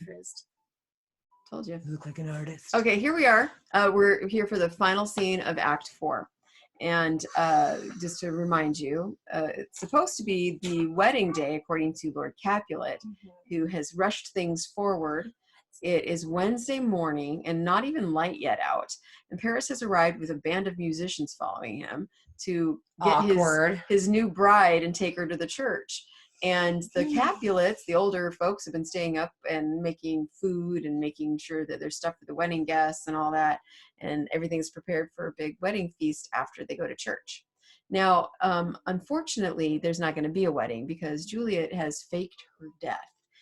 frizzed. Told you. You look like an artist. Okay, here we are. We're here for the final scene of Act 4. And just to remind you, it's supposed to be the wedding day, according to Lord Capulet, who has rushed things forward. It is Wednesday morning and not even light yet out. And Paris has arrived with a band of musicians following him to get his new bride and take her to the church. And the Capulets, the older folks, have been staying up and making food and making sure that there's stuff for the wedding guests and all that. And everything's prepared for a big wedding feast after they go to church. Now, unfortunately, there's not going to be a wedding because Juliet has faked her death.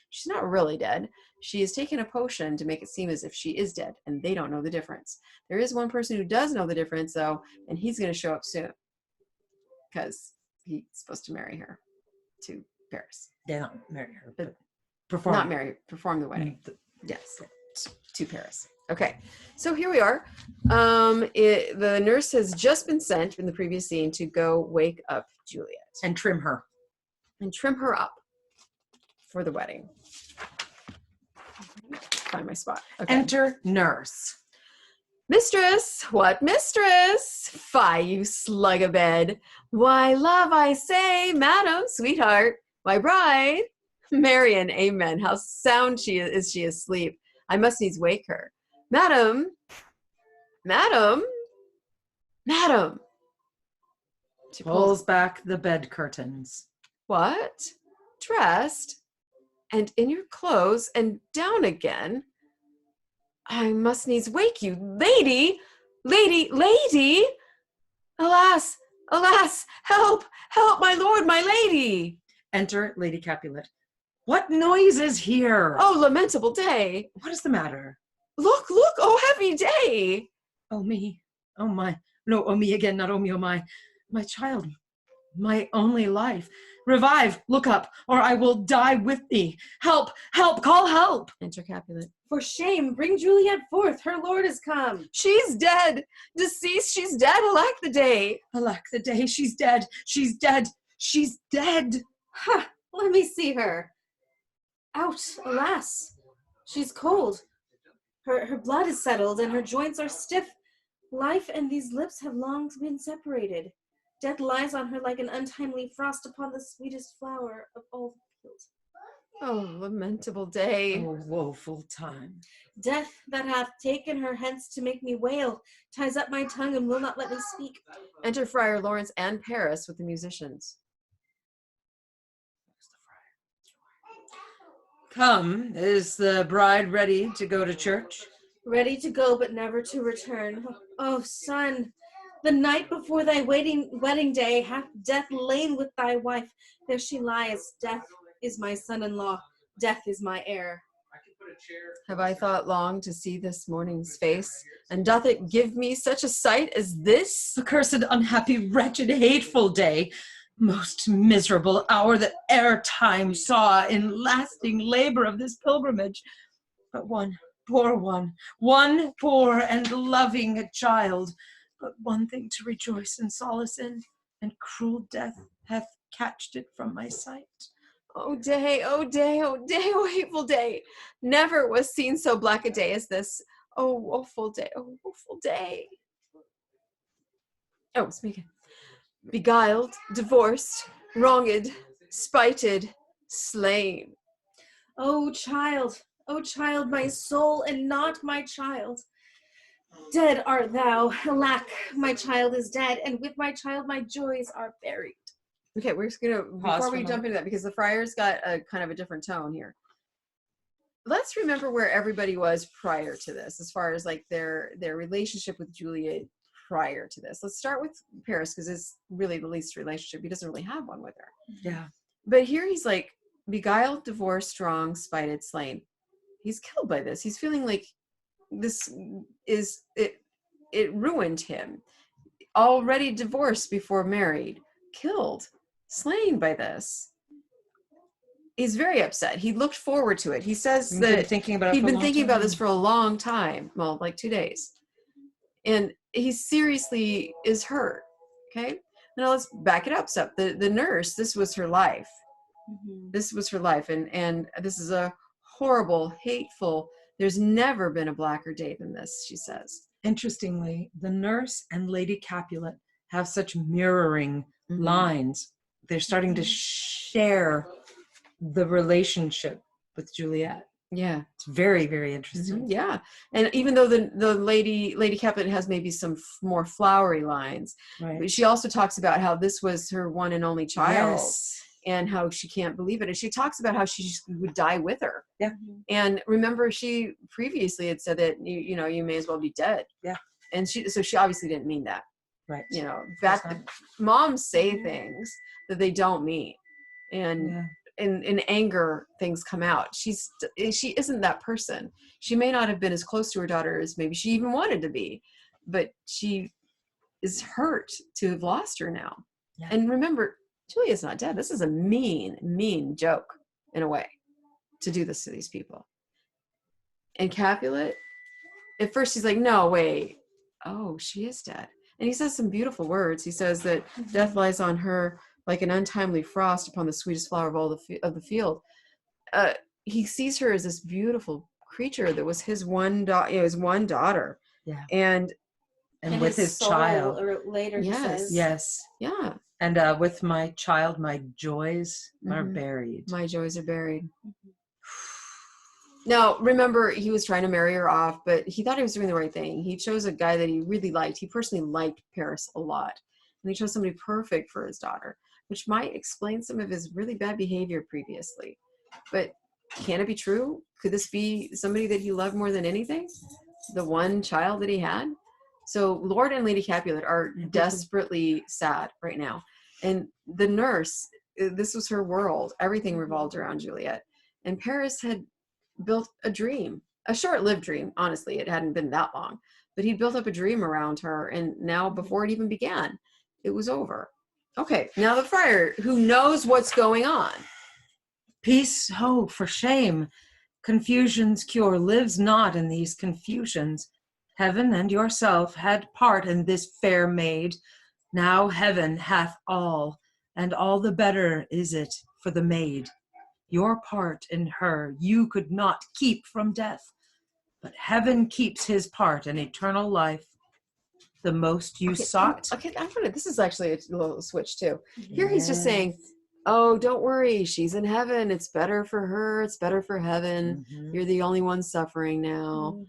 She's not really dead. She has taken a potion to make it seem as if she is dead, and they don't know the difference. There is one person who does know the difference, though, and he's going to show up soon because he's supposed to marry her to Paris. They don't marry her, but perform. Not marry, perform the wedding. Yes, to Paris. Okay, so here we are. The nurse has just been sent in the previous scene to go wake up Juliet. And trim her. And trim her up for the wedding. Find my spot. Okay. Enter nurse. Mistress, what mistress? Fie, you slug a bed. Why, love, I say, madam, sweetheart, my bride. Marian, amen. How sound she is she asleep. I must needs wake her. Madam, madam, madam. She pulls back the bed curtains. What? Dressed? And in your clothes and down again? I must needs wake you. Lady, lady, lady! Alas, alas, help, help, my lord, my lady! Enter Lady Capulet. What noise is here? Oh, lamentable day. What is the matter? Look, look, oh, heavy day. Oh, me. Oh, my. No, oh, me again, not oh, me, oh, my child. My only life. Revive, look up, or I will die with thee. Help, help, call help. Enter Capulet. For shame, bring Juliet forth. Her lord is come. She's dead. Deceased, she's dead. Alack the day. Alack the day, she's dead. She's dead. She's dead. Ha! Let me see her. Out, alas. She's cold. Her blood is settled, and her joints are stiff. Life and these lips have long been separated. Death lies on her like an untimely frost upon the sweetest flower of all the field. Oh, lamentable day. Oh, woeful time. Death that hath taken her hence to make me wail, ties up my tongue and will not let me speak. Enter Friar Lawrence and Paris with the musicians. Come, is the bride ready to go to church? Ready to go, but never to return. Oh, son, the night before thy wedding day hath death lain with thy wife. There she lies. Death is my son-in-law. Death is my heir. Have I thought long to see this morning's face? And doth it give me such a sight as this? Accursed, unhappy, wretched, hateful day. Most miserable hour that e'er time saw in lasting labor of this pilgrimage. But one poor and loving child, but one thing to rejoice and solace in, and cruel death hath catched it from my sight. Oh day, oh day, oh day, oh hateful day. Never was seen so black a day as this. Oh woeful day, oh woeful day. Oh, speaking. Beguiled, divorced, wronged, spited, slain. Oh child, my soul and not my child. Dead art thou. Alack, my child is dead, and with my child my joys are buried. Okay, we're just gonna, before we jump into that, because the friars got a kind of a different tone here. Let's remember where everybody was prior to this, as far as like their relationship with Juliet prior to this. Let's start with Paris, because it's really the least relationship. He doesn't really have one with her. Yeah. But here he's like, beguiled, divorced, strong, spited, slain. He's killed by this. He's feeling like this is, it ruined him. Already divorced before married, killed, slain by this. He's very upset. He looked forward to it. He says that he'd been thinking about this for a long time. Well, like 2 days. And he seriously is hurt. Okay. Now let's back it up. The nurse, this was her life. Mm-hmm. This was her life. And this is a horrible, hateful. There's never been a blacker day than this, she says. Interestingly, the nurse and Lady Capulet have such mirroring lines. They're starting to share the relationship with Juliet. Yeah. It's very, very interesting. Yeah. And even though the Lady Capulet has maybe some more flowery lines, Right. but she also talks about how this was her one and only child. Yes. And how she can't believe it. And she talks about how she would die with her. Yeah. And remember, she previously had said that, you may as well be dead. Yeah. And so she obviously didn't mean that. Right. That moms say things that they don't mean. And in anger, things come out. She isn't that person. She may not have been as close to her daughter as maybe she even wanted to be, but she is hurt to have lost her now. Yeah. And remember, Juliet's not dead. This is a mean, mean joke in a way to do this to these people. And Capulet, at first he's like, no, wait. Oh, she is dead. And he says some beautiful words. He says that death lies on her like an untimely frost upon the sweetest flower of all the field. He sees her as this beautiful creature that was his one daughter. Yeah. And with his child. Or later he says. Yes. Yeah. And with my child, my joys are buried. My joys are buried. Now, remember, he was trying to marry her off, but he thought he was doing the right thing. He chose a guy that he really liked. He personally liked Paris a lot. And he chose somebody perfect for his daughter, which might explain some of his really bad behavior previously. But can it be true? Could this be somebody that he loved more than anything? The one child that he had? So Lord and Lady Capulet are desperately sad right now. And the nurse, this was her world. Everything revolved around Juliet. And Paris had built a dream, a short-lived dream. Honestly, it hadn't been that long. But he built up a dream around her. And now, before it even began, it was over. Okay, now the friar, who knows what's going on. Peace, ho, for shame. Confusion's cure lives not in these confusions. Heaven and yourself had part in this fair maid. Now heaven hath all, and all the better is it for the maid. Your part in her you could not keep from death, but heaven keeps his part in eternal life. The most you sought. Okay, this is actually a little switch too. Here he's just saying, oh, don't worry, she's in heaven. It's better for her. It's better for heaven. You're the only one suffering now.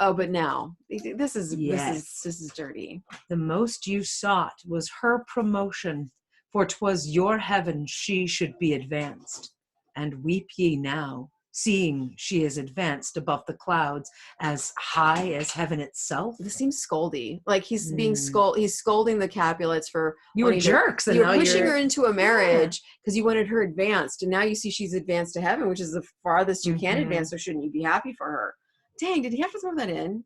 Oh, but now this is dirty. The most you sought was her promotion, for 'twas your heaven she should be advanced. And weep ye now, seeing she is advanced above the clouds, as high as heaven itself. This seems scoldy. Like he's being he's scolding the Capulets for you were jerks. You're pushing her into a marriage because you wanted her advanced, and now you see she's advanced to heaven, which is the farthest you can advance. So shouldn't you be happy for her? Dang, did he have to throw that in?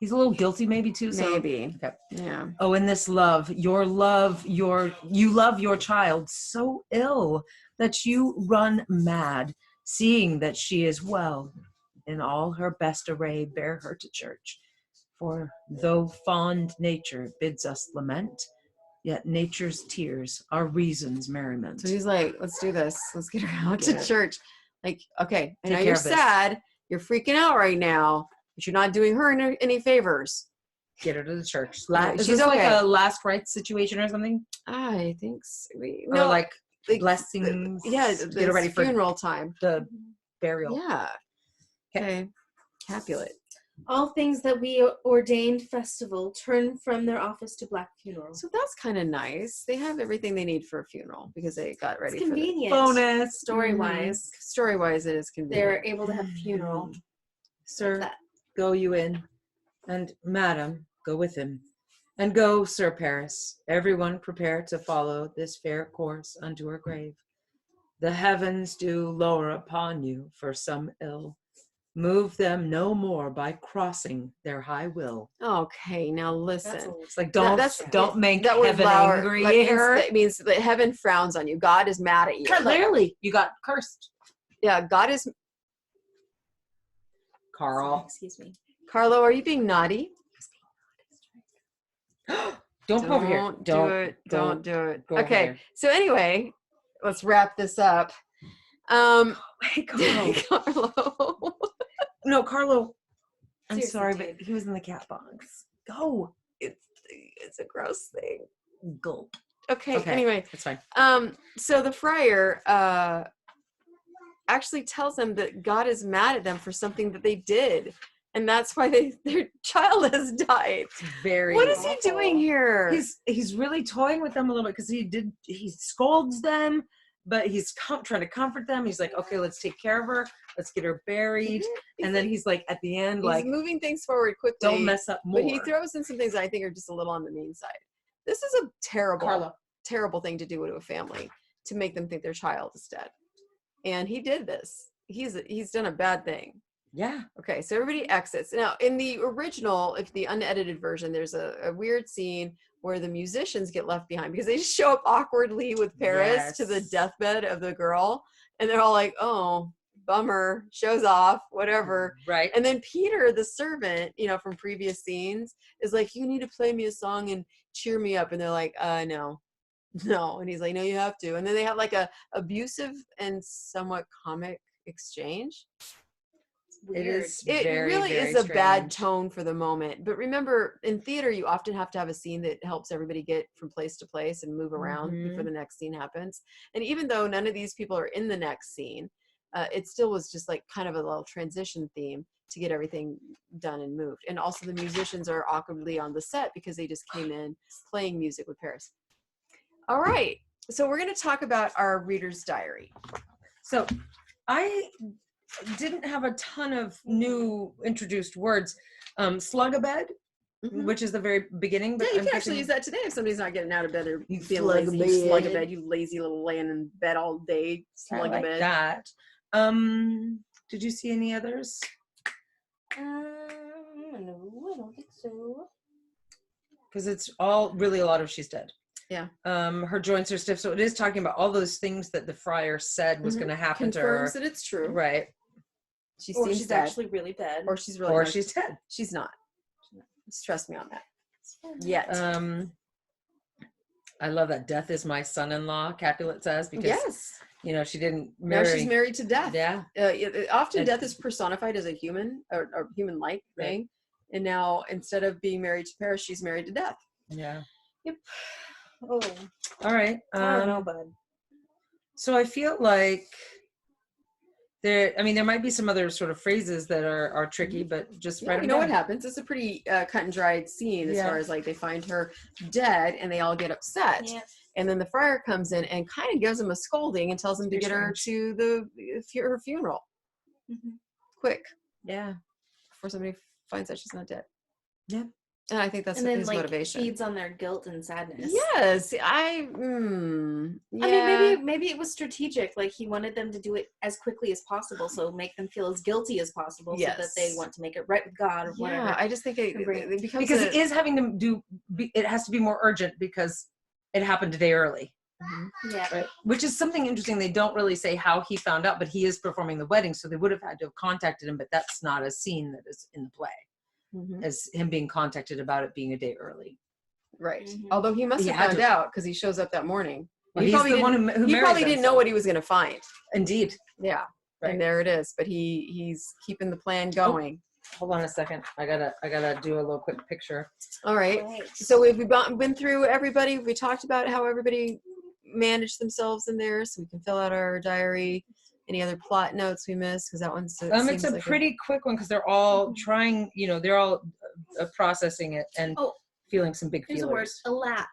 He's a little guilty maybe too. So. Maybe. Okay. Yeah. Oh, in this you love your child so ill that you run mad, seeing that she is well. In all her best array, bear her to church. For though fond nature bids us lament, yet nature's tears are reason's merriment. So he's like, let's do this. Let's get her out to church. Like, okay, I know you're of this. sad. You're freaking out right now, but you're not doing her any favors. Get her to the church. Is She's this okay. like a last rites situation or something? I think so. Or like blessings. Get her ready for funeral time. The burial. Yeah. Okay. Capulet. All things that we ordained festival turn from their office to black funeral. So that's kind of nice. They have everything they need for a funeral because they got ready It's for convenient. Bonus. Story-wise. Story-wise, it is convenient. They're able to have funeral. Sir, go you in, and madam, go with him. And go, Sir Paris, everyone prepare to follow this fair course unto her grave. The heavens do lower upon you for some ill. Move them no more by crossing their high will. Okay, now listen. It's like don't make that heaven lower, angry. It means that heaven frowns on you. God is mad at you. Clearly, you got cursed. Yeah, God is. Carl. Excuse me. Carlo, are you being naughty? Don't come over here. Don't do it. Go Okay, so anyway, let's wrap this up. Hey, Carlo. Carlo. No, Carlo. I'm Seriously, sorry, dude. but he was in the cat box. Go. It's a gross thing. Gulp. Okay, Okay. anyway. It's fine. So the friar actually tells them that God is mad at them for something that they did. And that's why their child has died. It's very. What is he doing here? He's really toying with them a little bit because he scolds them, but he's trying to comfort them. He's like, okay, let's take care of her. Let's get her buried. And then he's like, at the end, he's like, moving things forward quickly. don't mess up more. But he throws in some things that I think are just a little on the mean side. This is a terrible thing to do to a family, to make them think their child is dead. And he did this. He's done a bad thing. Yeah. Okay, so everybody exits. Now, in the original, if the unedited version, there's a weird scene where the musicians get left behind because they just show up awkwardly with Paris to the deathbed of the girl. And they're all like, oh, bummer, shows off, whatever. Right. And then Peter, the servant, from previous scenes, is like, you need to play me a song and cheer me up. And they're like, no. And he's like, no, you have to. And then they have like a abusive and somewhat comic exchange. Weird. It very, really very is a bad strange. tone for the moment. But remember, in theater, you often have to have a scene that helps everybody get from place to place and move around before the next scene happens. And even though none of these people are in the next scene, it still was just like kind of a little transition theme to get everything done and moved. And also the musicians are awkwardly on the set because they just came in playing music with Paris. All right. So we're going to talk about our reader's diary. So I didn't have a ton of new introduced words. Slug-a-bed, which is the very beginning. But Yeah, you can actually use that today if somebody's not getting out of bed or You being slug lazy. a You slug a bed. bed. You lazy little laying in bed all day. Slug I a like bed. that. Did you see any others? No, I don't think so. Because it's all really a lot of she's dead. Yeah. Her joints are stiff. So it is talking about all those things that the friar said was going to happen to her. Confirms that it's true. Right. She Or seems she's dead. actually really dead. Or she's really Or dead. she's dead. She's not. Just trust me on that. Yet. I love that. Death is my son-in-law, Capulet says, because yes. She didn't Now marry. she's married to death. Yeah. Often And- death is personified as a human or human-like thing. And now instead of being married to Paris, she's married to death. Yeah. Yep. Oh, All right. I don't know, bud. So I feel like there might be some other sort of phrases that are tricky, but just Yeah, write you them know what down. happens. It's a pretty cut and dried scene as Yeah. far as like they find her dead and they all get upset. Yeah. And then the friar comes in and kind of gives him a scolding and tells him to Very get her to her funeral. Quick, Yeah. before somebody finds out she's not dead. Yeah. And I think that's And then his like motivation. feeds on their guilt and sadness. Yes, yeah. I mean, maybe it was strategic. Like he wanted them to do it as quickly as possible, so make them feel as guilty as possible, so that they want to make it right with God or whatever. I just think it becomes Because it is having to it has to be more urgent because it happened a day early. Yeah. Right. Which is something interesting. They don't really say how he found out, but he is performing the wedding, so they would have had to have contacted him, but that's not a scene that is in the play. As him being contacted about it being a day early. Right. Although he must have found out because he shows up that morning. Well, he he's the one who he married probably them, didn't know what he was going to find. Indeed. Yeah. Right. And there it is. But he's keeping the plan going. Hold on a second. I gotta do a little quick picture. All right. So we've been through everybody. We talked about how everybody managed themselves in there, so we can fill out our diary. Any other plot notes we missed? Because that one's It's a pretty quick one because they're all trying. They're all processing it and feeling some big feelings. Here's a word,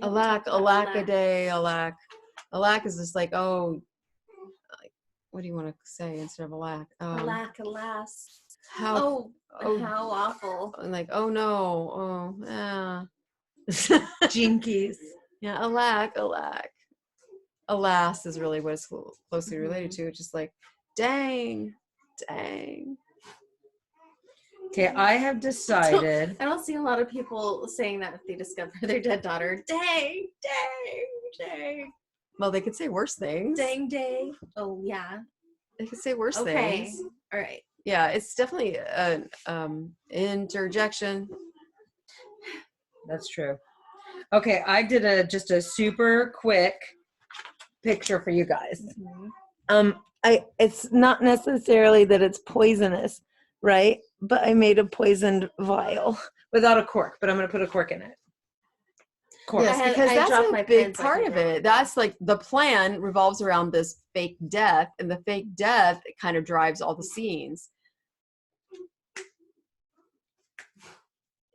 alack. Alack a day, alack. Alack is just like, oh, like, what do you want to say instead of alack? Alack, alas. How awful. Like, oh no, Gene Keys. Yeah, alack. Alas is really what it's closely related to. Just like, dang. Okay, I have decided. I don't see a lot of people saying that if they discover their dead daughter. Dang. Well, they could say worse things. Dang day. Oh, yeah. They could say worse things. All right. Yeah, it's definitely an interjection. That's true. Okay, I did just a super quick picture for you guys. It's not necessarily that it's poisonous, right? But I made a poisoned vial. Without a cork, but I'm going to put a cork in it. Cork. Yes, I because that's dropped a my big pen, so I part couldn't of it. remember. That's like the plan revolves around this fake death, and the fake death kind of drives all the scenes.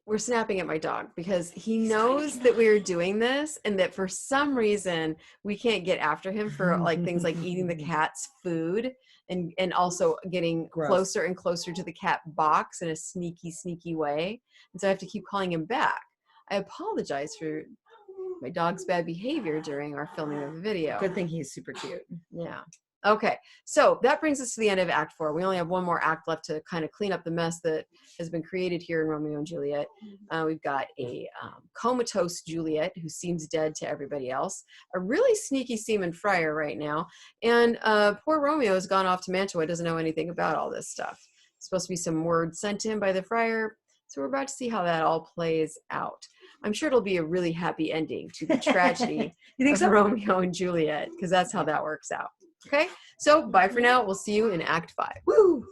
We're snapping at my dog because he knows that we're doing this, and that for some reason we can't get after him for like things like eating the cat's food and also getting Gross. closer and closer to the cat box in a sneaky way. And so I have to keep calling him back. I apologize for my dog's bad behavior during our filming of the video. Good thing he's super cute. Yeah. Okay. So that brings us to the end of Act 4. We only have one more act left to kind of clean up the mess that has been created here in Romeo and Juliet. We've got a comatose Juliet who seems dead to everybody else, a really sneaky seaman friar right now, and poor Romeo has gone off to Mantua, doesn't know anything about all this stuff. It's supposed to be some word sent to him by the friar. So we're about to see how that all plays out. I'm sure it'll be a really happy ending to the tragedy You think of so? Romeo and Juliet, because that's how that works out. Okay, so bye for now. We'll see you in Act 5. Woo!